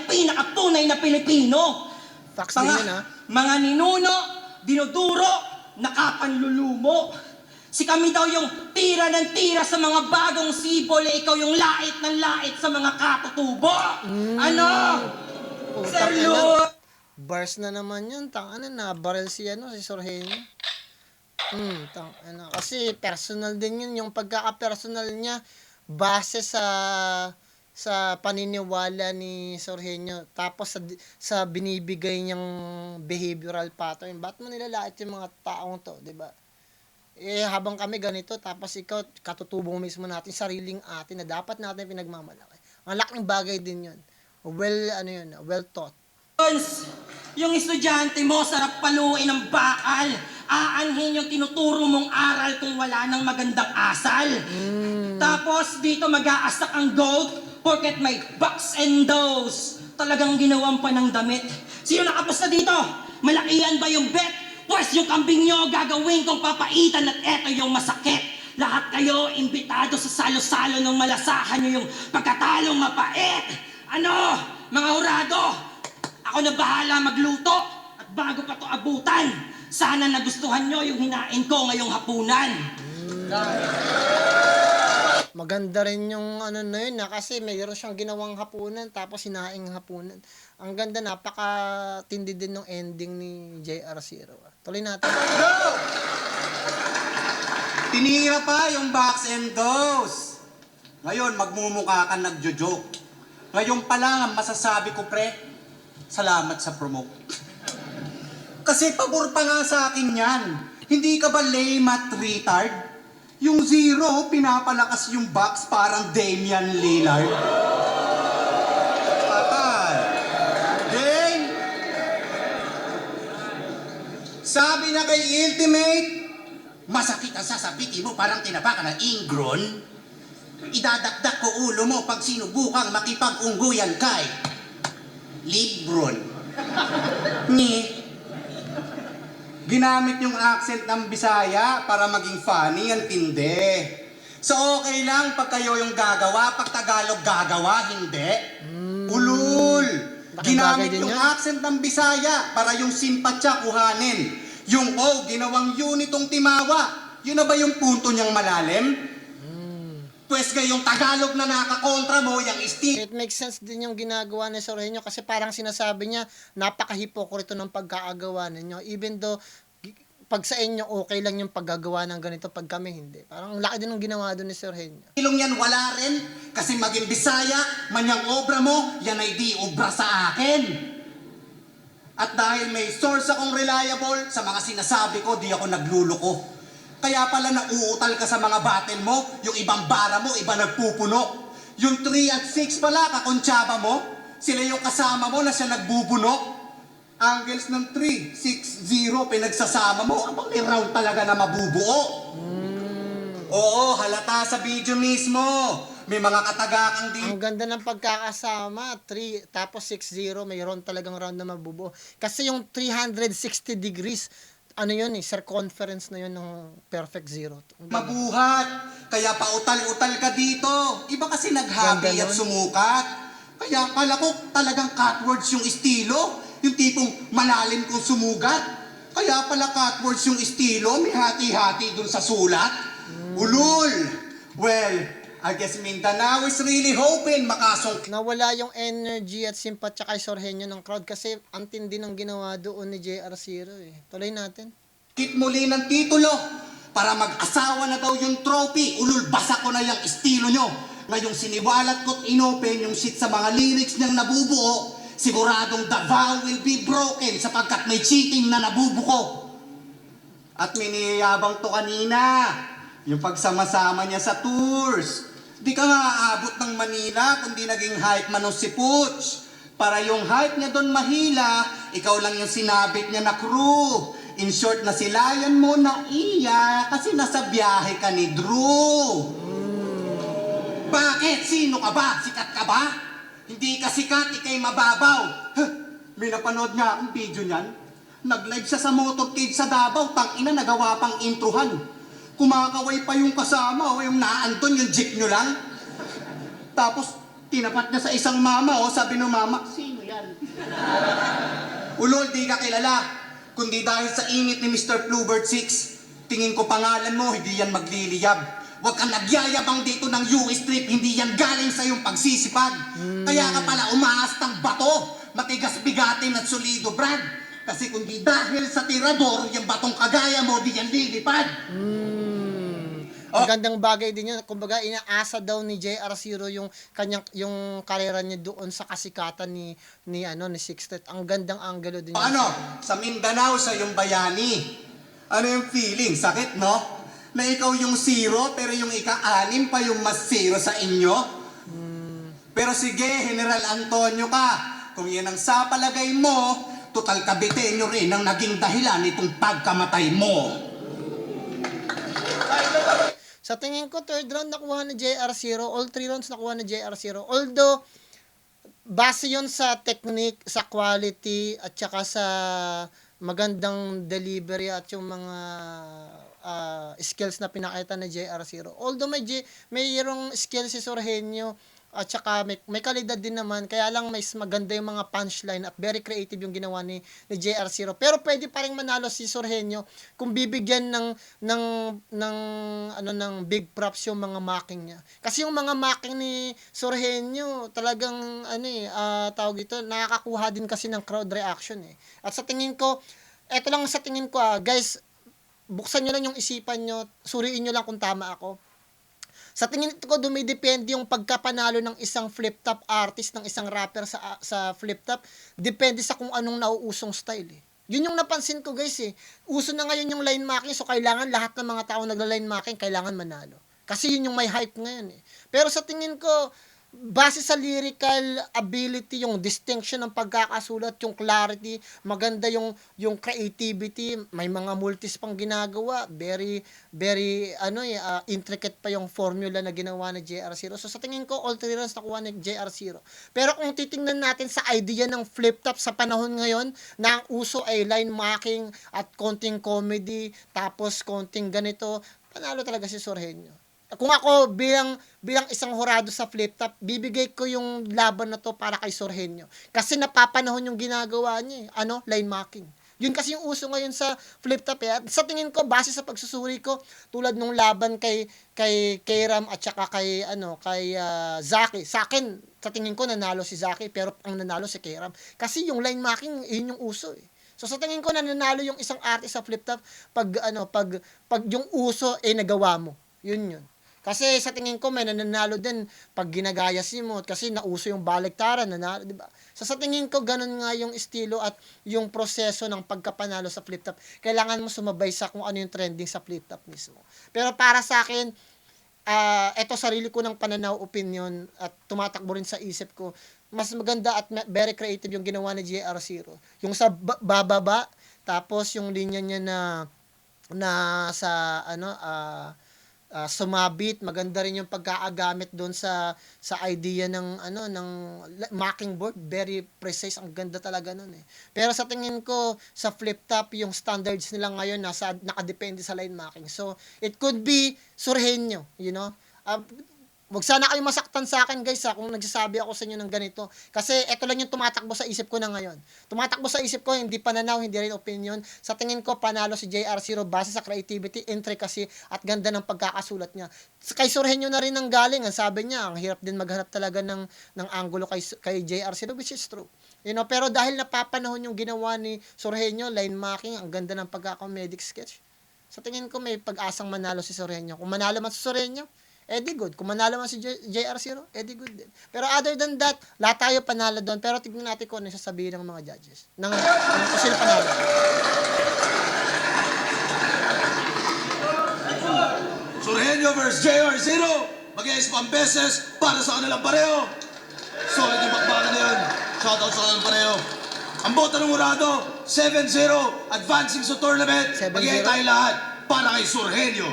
pinakatunay na Pilipino. Facts din yun, ha? Mga ninuno, dinuduro, nakapanlulumo. Si kami daw yung tira ng tira sa mga bagong sibol, ikaw yung lait ng lait sa mga katutubo. Ano? Sir Lu! Bars na naman yun. Na barrel si Sergenio. Kasi personal din yun. Yung pagkaka-personal niya, base sa paniniwala ni Sergenio. Tapos sa binibigay niyang behavioral pattern. Ba't mo nilalait yung mga taong to, di ba? Habang kami ganito, tapos ikaw, katutubo mismo natin, sariling atin na dapat natin pinagmamalaki. Ang laking bagay din yun. Well taught. Yung estudyante mo, sarap paluin ng bakal. Aanhin yung tinuturo mong aral kung wala nang magandang asal. Tapos dito mag-aastak ang gold porket may bucks and does. Talagang ginawan pa ng damit. Sino nakapos na dito? Malakihan ba yung bet? Pues yung kambing nyo gagawin kong papaitan at eto yung masakit. lahat kayo imbitado sa salo-salo ng malasahan nyo yung pagkatalong mapait. Ano, mga hurado, ako na bahala magluto at bago pa to abutan, sana nagustuhan nyo yung hinain ko ngayong hapunan. Maganda rin yung ano na yun kasi mayroon siyang ginawang hapunan tapos hinaing hapunan. Ang ganda, napaka-tindi din ng ending ni JR0. Tuloy natin. Go! Tinira pa yung box and dose. Ngayon, magmumukha ka nagjo-joke. Ngayon pa lang ang masasabi ko, pre, salamat sa promote. Kasi pabor pa nga sa akin yan. Hindi ka ba lame at retard? Yung zero, pinapalakas yung box parang Damian Lillard. Patay. Game. Sabi na kay Ultimate, masakit ang sasabitin mo parang tinapakan ng ingron. Idadakdak ko ulo mo pag sinubukang makipag-ungguyan kay Libron. Ni. Ginamit yung accent ng Bisaya para maging funny, ang tindi. So okay lang pag kayo yung gagawa, pag Tagalog gagawa, hindi. Ulul! Laking Ginamit bagay din yung yun. accent ng Bisaya para yung simpatsya kuhanin. Yung O, ginawang unitong timawa. Yun na ba yung punto niyang malalim? Pwes yung Tagalog na nakakontra mo, yung It makes sense din yung ginagawa ni Sorhenyo kasi parang sinasabi niya napaka-hipokrito ng pagkaagawa ninyo. Even though pag sa inyo okay lang yung paggagawa ng ganito, pag kami hindi. Parang ang laki din ng ginawa doon ni Sorhenyo. ilong yan wala rin. Kasi maging Bisaya, manyang obra mo, yan ay di obra sa akin. At dahil may source akong reliable, sa mga sinasabi ko, di ako nagluluko. Kaya pala nauutal ka sa mga battle mo, yung ibang bara mo, iba nagpupuno. Yung 3 at 6 pala, kakontsaba mo, sila yung kasama mo na siya nagbubuno. Angles ng 3, 6, 0, pinagsasama mo, abang may round talaga na mabubuo. Oo, halata sa video mismo. May mga katagakang din. Ang ganda ng pagkakasama, 3 tapos 6-0, mayroon talagang round na mabubuo. Kasi yung 360 degrees, ano yun circumference na yun ng perfect zero. Mabuhat. Kaya pautal-utal ka dito. Iba kasi naghabi Ganda at nun. sumukat. Kaya pala ko talagang cutwords yung estilo. Yung tipong malalim kong sumugat. Kaya pala cutwords yung estilo. May hati-hati dun sa sulat. Ulul. Well, I guess Mindanao is really hoping makasong Nawala yung energy at simpatya kay Sorhenyo ng crowd kasi ang tindi ng ginawa doon ni JR0 eh. Tuloy natin. kit muli ng titulo para mag-asawa na daw yung trophy. Ulul, basa ko na yung estilo nyo. Ngayong siniwalat ko't inopen yung shit sa mga lyrics niyang nabubuo, siguradong the vow will be broken sapagkat may cheating na nabubuko. At may niyayabang to kanina, yung pagsama-sama niya sa tours. Di ka nga aabot ng Manila kundi naging hype man si Pooch. Para yung hype niya doon mahila, ikaw lang yung sinabit niya na crew. In short, nasilayan mo na iya kasi nasa biyahe ka ni Drew. Bakit? Sino ka ba? Sikat ka ba? Hindi ka sikat, ikay mababaw. Huh, may napanood nga akong video niyan. Nag-live siya sa motorcade sa Davao, tangina nagawa pang introhan. Kumakaway pa yung kasama o yung naanton yung jeep nyo lang. Tapos tinapat niya sa isang mama sabi ng mama, sino yan? Ulol, di ka kilala. Kundi dahil sa init ni Mr. Bluebird 6, tingin ko pangalan mo, hindi yan magliliyab. Huwag kang nagyayabang dito ng US trip, hindi yan galing sa iyong pagsisipag. Kaya ka pala umaastang bato, matigas bigatin at solido, Brad. Kasi kung di dahil sa tirador, yung batong kagaya mo, di yan lilipad. Ang gandang bagay din yun. Kumbaga, inaasa daw ni JR0 yung kanyang yung karera niya doon sa kasikatan ni Sixtet. Ang gandang angulo din yun. Ano? Sa Mindanao, sa yung bayani. Ano yung feeling? Sakit, no? Na ikaw yung zero, pero yung ika-anim pa yung mas zero sa inyo? Pero sige, General Antonio ka. Kung yan ang sa palagay mo, total kabite nyo rin ang naging dahilan itong pagkamatay mo. Sa tingin ko, third round nakuha ni JR0. All 3 rounds nakuha ni JR0. Although, base yun sa technique, sa quality, at saka sa magandang delivery at yung mga skills na pinakita ni JR0. Although mayroong skills si Sorhenyo at saka may kalidad din naman, kaya lang mas maganda yung mga punchline at very creative yung ginawa ni JR0. Pero pwede pa rin manalo si Sorhenyo kung bibigyan ng big props yung mga marking niya. Kasi yung mga marking ni Sorhenyo talagang tawag ito, nakakakuha din kasi ng crowd reaction eh. At sa tingin ko, eto lang sa tingin ko guys, buksan nyo lang yung isipan nyo, suriin nyo lang kung tama ako. Sa tingin ko, dumidepende yung pagkapanalo ng isang flip-top artist, ng isang rapper sa flip-top. Depende sa kung anong nauusong style eh. Yun yung napansin ko guys eh. Uso na ngayon yung line marking, so kailangan lahat ng mga tao nagla-line marking, kailangan manalo. Kasi yun yung may hype ngayon eh. Pero sa tingin ko, base sa lyrical ability, yung distinction ng pagkakasulat, yung clarity, maganda yung creativity, may mga multis pang ginagawa, very intricate pa yung formula na ginawa ni JR0. So sa tingin ko, all three runs nakuha ni JR0. Pero kung titingnan natin sa idea ng flip-top sa panahon ngayon, na ang uso ay line marking at konting comedy, tapos konting ganito, panalo talaga si Sorhenyo. Kung ako bilang isang hurado sa flip-top, bibigay ko yung laban na to para kay Sorhenyo. Kasi napapanahon yung ginagawa niya line marking. Yun kasi yung uso ngayon sa flip-top eh. At sa tingin ko, base sa pagsusuri ko, tulad nung laban kay Kram at saka kay Zaki. Sa akin, sa tingin ko nanalo si Zaki, pero ang nanalo si Kram. Kasi yung line marking, yun yung uso eh. So sa tingin ko nanalo yung isang artist sa flip-top pag yung uso nagawa mo. Yun. Kasi sa tingin ko may nananalo din pag ginagaya si Moot kasi nauso yung baliktaran, nanalo, di ba? So sa tingin ko ganun nga yung estilo at yung proseso ng pagkapanalo sa flip-top. Kailangan mo sumabay sa kung ano yung trending sa flip-top mismo. Pero para sa akin, eto sarili ko ng pananaw, opinion at tumatakbo rin sa isip ko, mas maganda at very creative yung ginawa ni JR0. Yung sa bababa, tapos yung linya niya na sa sumabit, maganda rin yung pagkaagamit doon sa idea ng marking board, very precise, ang ganda talaga nun eh. Pero sa tingin ko sa flip-top, yung standards nila ngayon nakadepende sa line marking. So it could be Sorhenyo, wag sana kayo masaktan sa akin guys kung nagsasabi ako sa inyo ng ganito. Kasi eto lang yung tumatakbo sa isip ko na ngayon. Tumatakbo sa isip ko, hindi pananaw, hindi rin opinion. Sa tingin ko, panalo si JR0 base sa creativity, intricacy, at ganda ng pagkakasulat niya. Kay Sorhenyo na rin ang galing. Ang sabi niya, ang hirap din maghanap talaga ng angulo kay JR0, which is true. Pero dahil napapanahon yung ginawa ni Sorhenyo, line marking, ang ganda ng pagkakomedic sketch. Sa tingin ko, may pag-asang manalo si Sorhenyo. Kung manalo man si Sorhenyo, di good. Kung manalo man si JR0, di good din. Pero other than that, lahat tayo panalo doon. Pero tignan natin kung ano yung sasabihin ng mga judges. Kung sila panalo. Sorhenyo versus JR0. Mag-iis pang beses para sa kanilang pareho. Solid yung bakbakan na yun. Shoutout sa kanilang pareho. Ang boto ng Murado, 7-0. Advancing sa tournament. 7-0. Mag-iis tayo lahat para kay Sorhenyo.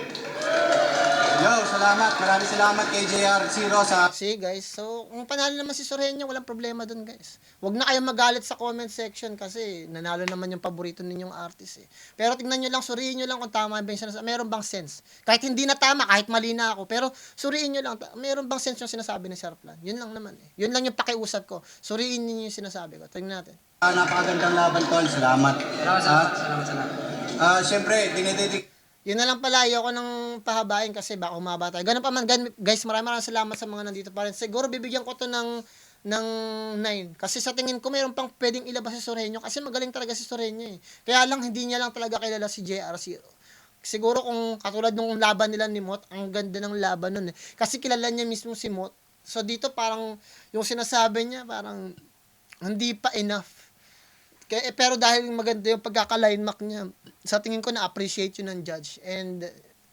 Yo, salamat. Maraming salamat kay JR0 sa... See guys, so kung panalo naman si Sorhenyo, walang problema doon guys. Huwag na kayong magalit sa comment section kasi nanalo naman yung paborito ninyong artist eh. Pero tingnan nyo lang, suriin nyo lang kung tama ba yung sinasabi. Meron bang sense? Kahit hindi na tama, kahit mali na ako, pero suriin nyo lang, meron bang sense yung sinasabi ni Sir Plan? Yun lang naman eh. Yun lang yung pakiusap ko. Suriin nyo yung sinasabi ko. Tingnan natin. Napakagandang laban, Tol. Salamat. Siyempre, dinididik... Yun na lang pala, ayoko nang pahabain kasi baka humaba tayo. Ganun pa man, guys, maraming salamat sa mga nandito pa rin. Siguro bibigyan ko to ng 9. Kasi sa tingin ko, mayroon pang pwedeng ilabas si Sorhenyo kasi magaling talaga si Sorhenyo eh. Kaya lang, hindi niya lang talaga kilala si JR0. Siguro kung katulad nung laban nila ni Moot, ang ganda ng laban nun eh. Kasi kilala niya mismo si Moot. So dito parang, yung sinasabi niya, parang hindi pa enough. Pero dahil maganda yung pagkaka-line mark niya, sa tingin ko na-appreciate yun ng judge. And,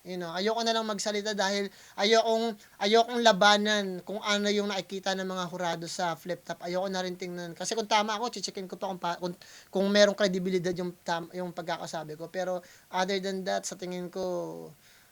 ayoko na lang magsalita dahil ayokong labanan kung ano yung nakikita ng mga hurado sa flip-top. Ayoko na rin tingnan. Kasi kung tama ako, checkin ko pa kung merong kredibilidad yung pagkakasabi ko. Pero, other than that, sa tingin ko,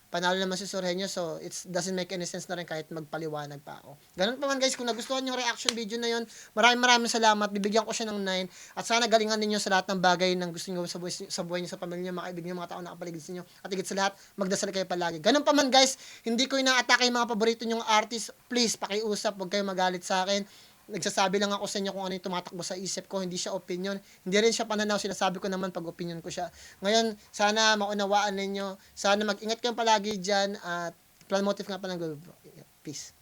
panalo naman si Sorhenyo, so it doesn't make any sense na rin kahit magpaliwanag pa ako. Ganun pa man guys, kung nagustuhan yung reaction video na yun, maraming salamat, bibigyan ko siya ng 9, at sana galingan ninyo sa lahat ng bagay ng gusto nyo sa buhay nyo, sa pamilya nyo, mga kaibigan nyo, mga tao na nakapaligid sa inyo, at higit sa lahat, magdasal kayo palagi. Ganun pa man guys, hindi ko inaatake yung mga paborito nyong artist, please, pakiusap, huwag kayo magalit sa akin. Nagsasabi lang ako sa inyo kung ano yung tumatakbo sa isip ko, hindi siya opinion, hindi rin siya pananaw, sinasabi ko naman pag opinion ko siya. Ngayon, sana maunawaan ninyo, sana mag-ingat kayong palagi dyan, at plan motive nga pa ng Peace.